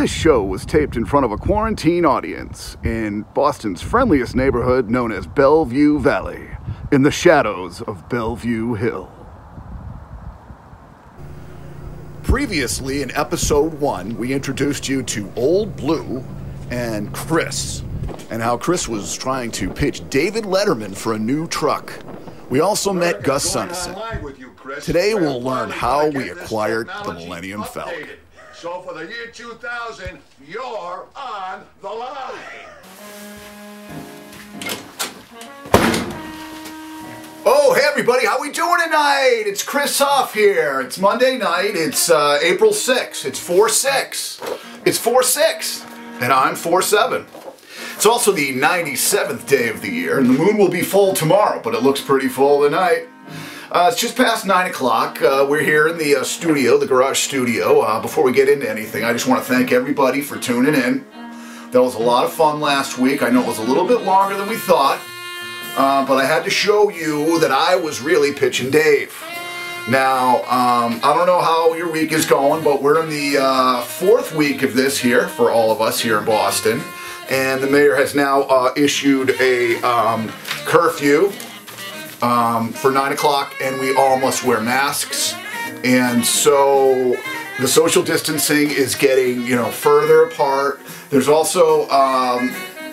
This show was taped in front of a quarantine audience in Boston's friendliest neighborhood known as Bellevue Valley, in the shadows of Bellevue Hill. Previously in episode 1, we introduced you to Old Blue and Chris, and how Chris was trying to pitch David Letterman for a new truck. We also met Gus Sunnison. Today we'll learn how we acquired the Millennium Phalcon. So for the year 2000, you're on the line. Oh, hey everybody, how we doing tonight? It's Chris Huff here. It's Monday night. It's April 6th. It's 4/6. It's 4/6, and I'm 4/7. It's also the 97th day of the year, and the moon will be full tomorrow, but it looks pretty full tonight. It's just past 9 o'clock. We're here in the studio, the garage studio. Before we get into anything, I just want to thank everybody for tuning in. That was a lot of fun last week. I know it was a little bit longer than we thought, but I had to show you that I was really pitching Dave. Now, I don't know how your week is going, but we're in the 4th week of this here for all of us here in Boston. And the mayor has now issued a curfew for 9 o'clock, and we all must wear masks. And so the social distancing is getting, further apart. There's also,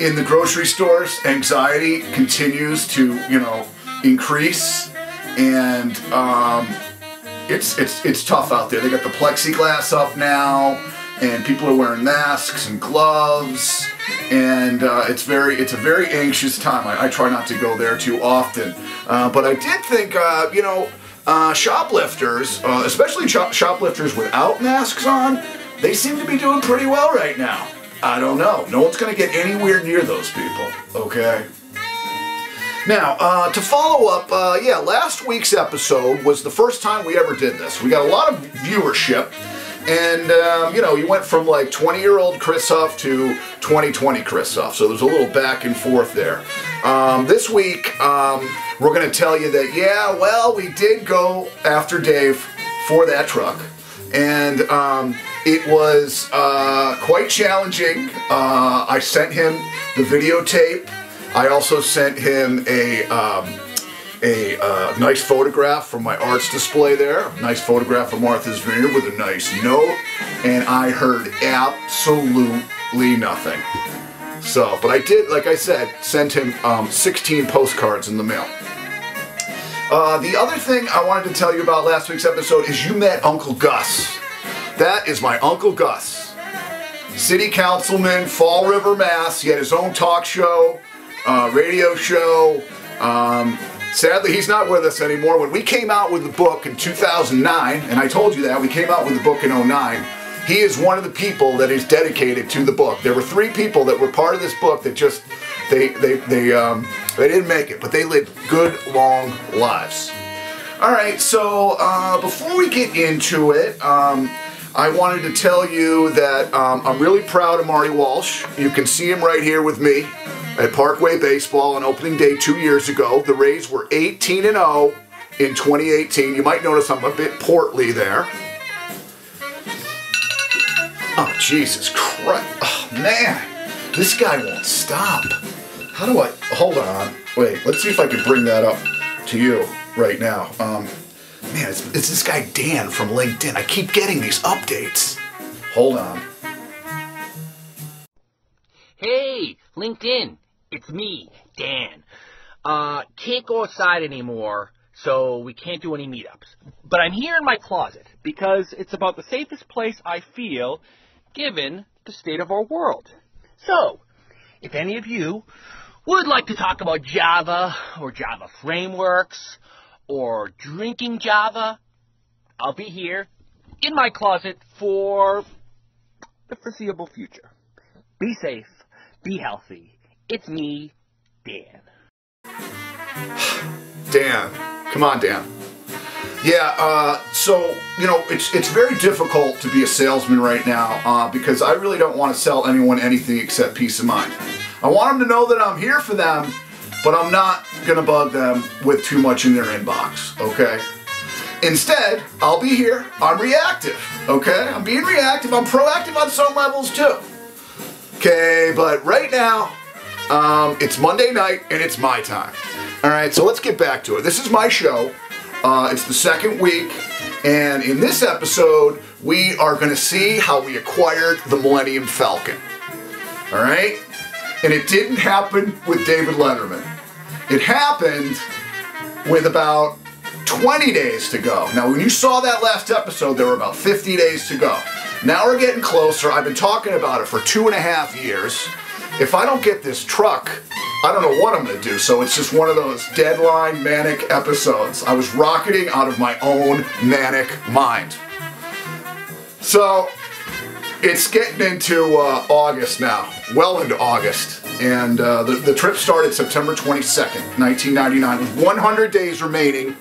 in the grocery stores, anxiety continues to, increase. And it's tough out there. They got the plexiglass up now, and people are wearing masks and gloves. And it's a very anxious time. I try not to go there too often. But I did think, shoplifters, especially shoplifters without masks on, they seem to be doing pretty well right now. I don't know. No one's going to get anywhere near those people, okay? Now, to follow up, last week's episode was the first time we ever did this. We got a lot of viewership. And, you went from like 20-year-old Chris Huff to 2020 Chris Huff. So there's a little back and forth there. This week, we're going to tell you that, we did go after Dave for that truck. And it was quite challenging. I sent him the videotape. I also sent him a nice photograph from my arts display there. A nice photograph of Martha's Vineyard with a nice note. And I heard absolutely nothing. So, but I did, like I said, send him 16 postcards in the mail. The other thing I wanted to tell you about last week's episode is you met Uncle Gus. That is my Uncle Gus. City councilman, Fall River, Mass. He had his own talk show, radio show. Sadly, he's not with us anymore. When we came out with the book in 2009, and I told you that, we came out with the book in 2009, he is one of the people that is dedicated to the book. There were 3 people that were part of this book that just, they didn't make it, but they lived good, long lives. All right, so before we get into it, I wanted to tell you that I'm really proud of Marty Walsh. You can see him right here with me at Parkway Baseball on opening day 2 years ago. The Rays were 18-0 in 2018. You might notice I'm a bit portly there. Oh, Jesus Christ. Oh, man. This guy won't stop. How do I... Hold on. Wait, let's see if I can bring that up to you right now. Man, it's this guy Dan from LinkedIn. I keep getting these updates. Hold on. Hey, LinkedIn. It's me, Dan. Can't go outside anymore, so we can't do any meetups. But I'm here in my closet because it's about the safest place I feel given the state of our world. So, if any of you would like to talk about Java or Java frameworks or drinking Java, I'll be here in my closet for the foreseeable future. Be safe. Be healthy. It's me, Dan. Dan. Come on, Dan. Yeah, so, it's very difficult to be a salesman right now because I really don't want to sell anyone anything except peace of mind. I want them to know that I'm here for them, but I'm not going to bug them with too much in their inbox, okay? Instead, I'll be here. I'm reactive, okay? I'm being reactive. I'm proactive on some levels too. Okay, but right now, it's Monday night and it's my time. All right, so let's get back to it. This is my show. It's the second week, and in this episode, we are going to see how we acquired the Millennium Phalcon. All right? And it didn't happen with David Letterman. It happened with about 20 days to go. Now, when you saw that last episode, there were about 50 days to go. Now we're getting closer. I've been talking about it for 2.5 years. If I don't get this truck, I don't know what I'm going to do. So it's just one of those deadline manic episodes. I was rocketing out of my own manic mind. So it's getting into August now, well into August. And the trip started September 22nd, 1999, with 100 days remaining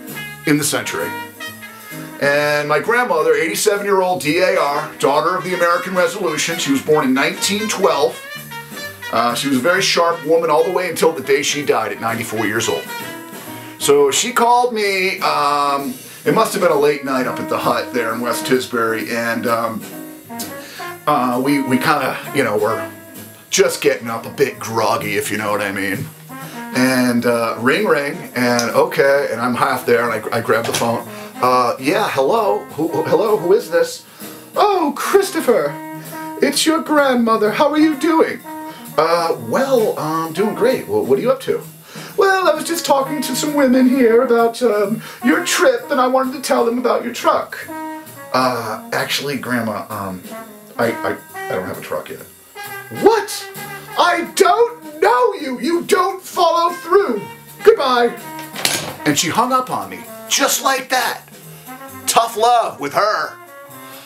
in the century. And my grandmother, 87-year-old DAR, daughter of the American Revolution, she was born in 1912. She was a very sharp woman all the way until the day she died at 94 years old. So she called me, it must have been a late night up at the hut there in West Tisbury, and we kind of, you know, were just getting up a bit groggy, if you know what I mean. And ring, and okay, and I'm half there, and I grab the phone. Yeah, hello, who is this? Oh, Christopher, it's your grandmother. How are you doing? Well, I'm doing great. Well, what are you up to? Well, I was just talking to some women here about your trip, and I wanted to tell them about your truck. Actually, Grandma, I don't have a truck yet. What? I don't know you. You don't follow through. Goodbye. And she hung up on me, just like that. Tough love with her.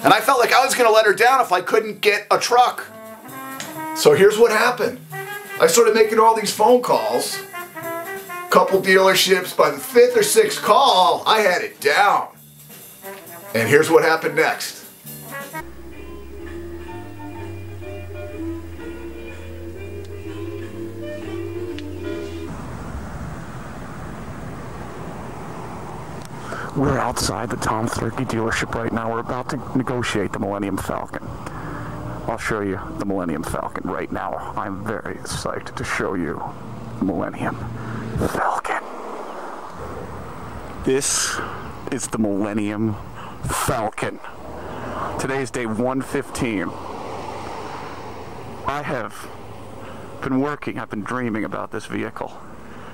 And I felt like I was going to let her down if I couldn't get a truck. So here's what happened. I started making all these phone calls. Couple dealerships. By the 5th or 6th call, I had it down. And here's what happened next. We're outside the Tom Thurkey dealership right now. We're about to negotiate the Millennium Phalcon. I'll show you the Millennium Phalcon right now. I'm very psyched to show you the Millennium Phalcon. This is the Millennium Phalcon. Today is day 115. I have been working, I've been dreaming about this vehicle.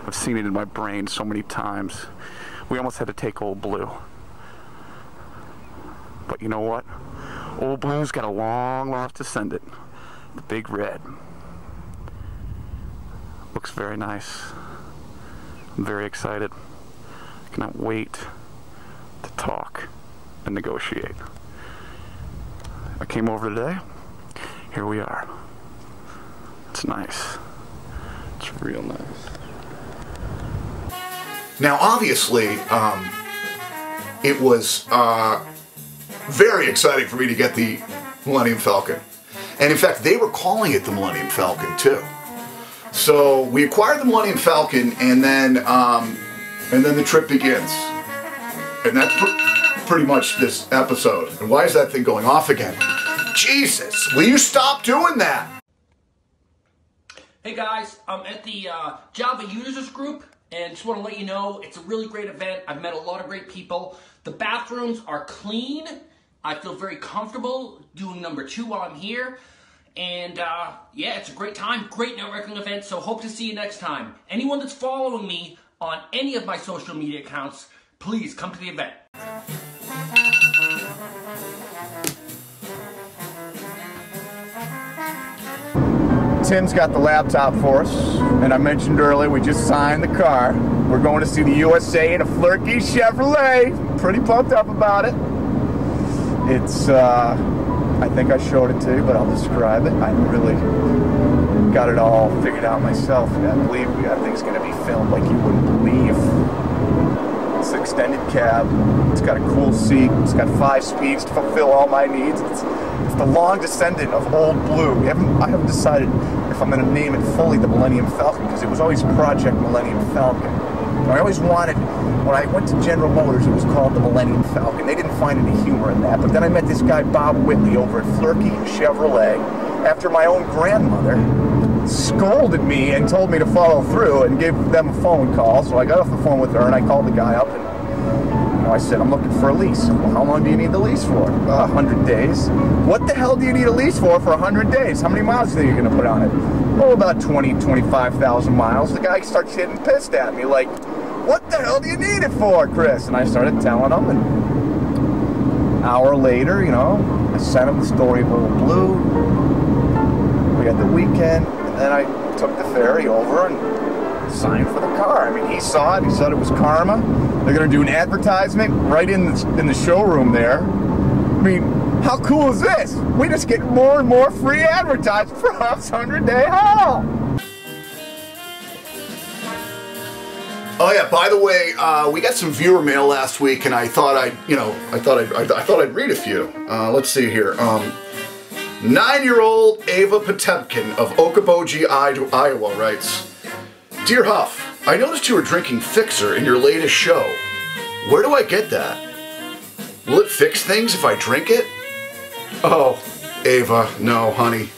I've seen it in my brain so many times. We almost had to take Old Blue. But you know what? Old Blue's got a long lost descendant. The Big Red. Looks very nice. I'm very excited. I cannot wait to talk and negotiate. I came over today. Here we are. It's nice. It's real nice. Now, obviously, it was very exciting for me to get the Millennium Phalcon. And in fact, they were calling it the Millennium Phalcon too. So we acquired the Millennium Phalcon, and then the trip begins. And that's pretty much this episode. And why is that thing going off again? Jesus, will you stop doing that? Hey guys, I'm at the Java users group, and just want to let you know it's a really great event. I've met a lot of great people. The bathrooms are clean. I feel very comfortable doing number 2 while I'm here. And yeah, it's a great time, great networking event, so hope to see you next time. Anyone that's following me on any of my social media accounts, please come to the event. Tim's got the laptop for us, and I mentioned earlier we just signed the car. We're going to see the USA in a Flurkey Chevrolet. Pretty pumped up about it. It's, I think I showed it to you, but I'll describe it. I haven't really got it all figured out myself. I believe that thing's going to be filmed like you wouldn't believe. It's an extended cab. It's got a cool seat. It's got 5 speeds to fulfill all my needs. It's the long descendant of Old Blue. I haven't decided if I'm going to name it fully the Millennium Phalcon, because it was always Project Millennium Phalcon. I always wanted when I went to General Motors, it was called the Millennium Phalcon. They didn't find any humor in that. But then I met this guy, Bob Whitley, over at Flurky Chevrolet, after my own grandmother scolded me and told me to follow through and gave them a phone call. So I got off the phone with her and I called the guy up and I said, I'm looking for a lease. Well, how long do you need the lease for? 100 days. What the hell do you need a lease for 100 days? How many miles do you think you're going to put on it? Oh, about 20, 25,000 miles. The guy starts getting pissed at me like, what the hell do you need it for, Chris? And I started telling him, and an hour later, you know, I sent him the story of Little Blue. We had the weekend, and then I took the ferry over and signed for the car. I mean, he saw it. He said it was karma. They're going to do an advertisement right in the showroom there. I mean, how cool is this? We just get more and more free advertising for Huff's 100-day haul. Oh yeah, by the way, we got some viewer mail last week, and I thought I'd read a few. Let's see here. 9-year-old Ava Potempkin of Okoboji, Iowa writes, Dear Huff, I noticed you were drinking Fixer in your latest show. Where do I get that? Will it fix things if I drink it? Oh, Ava, no, honey.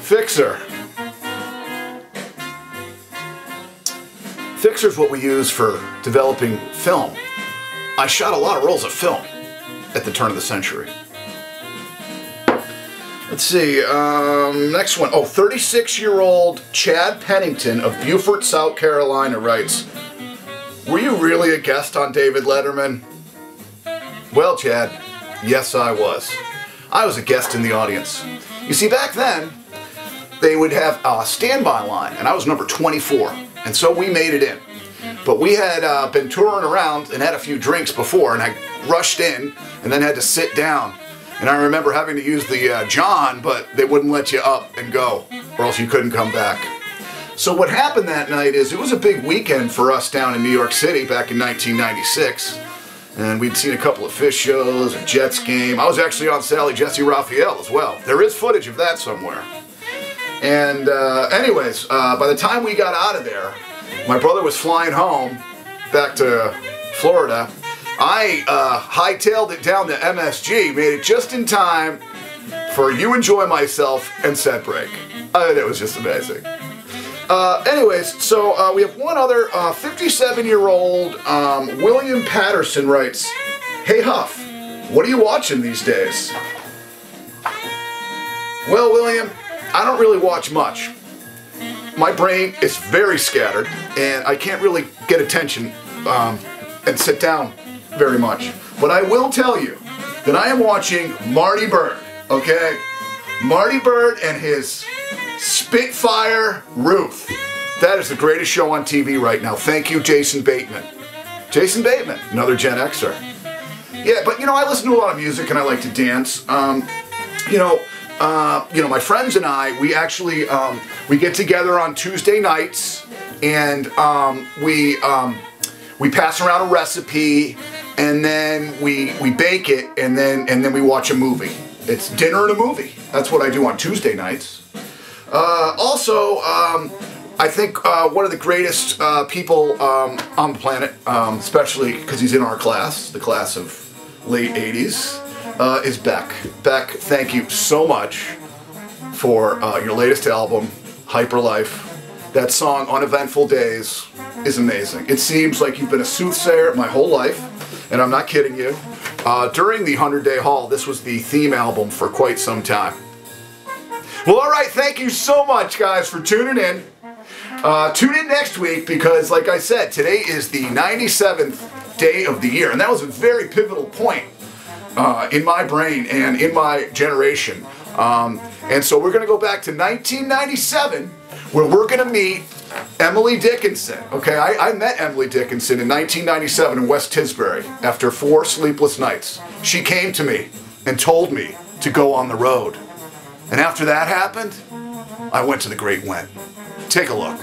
Fixer. Fixer's what we use for developing film. I shot a lot of rolls of film at the turn of the century. Let's see, next one. Oh, 36-year-old Chad Pennington of Beaufort, South Carolina writes, Were you really a guest on David Letterman? Well, Chad, yes I was. I was a guest in the audience. You see, back then, they would have a standby line, and I was number 24, and so we made it in. But we had been touring around and had a few drinks before, and I rushed in and then had to sit down. And I remember having to use the John, but they wouldn't let you up and go, or else you couldn't come back. So what happened that night is it was a big weekend for us down in New York City back in 1996. And we'd seen a couple of Fish shows, a Jets game. I was actually on Sally Jesse Raphael as well. There is footage of that somewhere. And anyways, by the time we got out of there, my brother was flying home back to Florida. I hightailed it down to MSG, made it just in time for You Enjoy Myself and Set Break. It was just amazing. Anyways, so we have one other 57-year-old William Patterson writes, Hey Huff, what are you watching these days? Well, William, I don't really watch much. My brain is very scattered, and I can't really get attention and sit down very much. But I will tell you that I am watching Marty Byrde, okay? Marty Byrde and his Spitfire Ruth. That is the greatest show on TV right now. Thank you, Jason Bateman. Jason Bateman, another Gen Xer. Yeah, but you know, I listen to a lot of music and I like to dance. My friends and I, we actually we get together on Tuesday nights and we pass around a recipe and then we bake it and then we watch a movie. It's dinner and a movie. That's what I do on Tuesday nights. Also, I think one of the greatest people on the planet, especially because he's in our class, the class of late 80s, is Beck. Beck, thank you so much for your latest album, Hyperlife. That song, Uneventful Days, is amazing. It seems like you've been a soothsayer my whole life, and I'm not kidding you. During the 100-Day Haul, this was the theme album for quite some time. Well, alright, thank you so much, guys, for tuning in. Tune in next week because, like I said, today is the 97th day of the year, and that was a very pivotal point in my brain and in my generation. And so we're going to go back to 1997, where we're going to meet Emily Dickinson. Okay, I met Emily Dickinson in 1997 in West Tisbury after 4 sleepless nights. She came to me and told me to go on the road. And after that happened, I went to the Great Went. Take a look.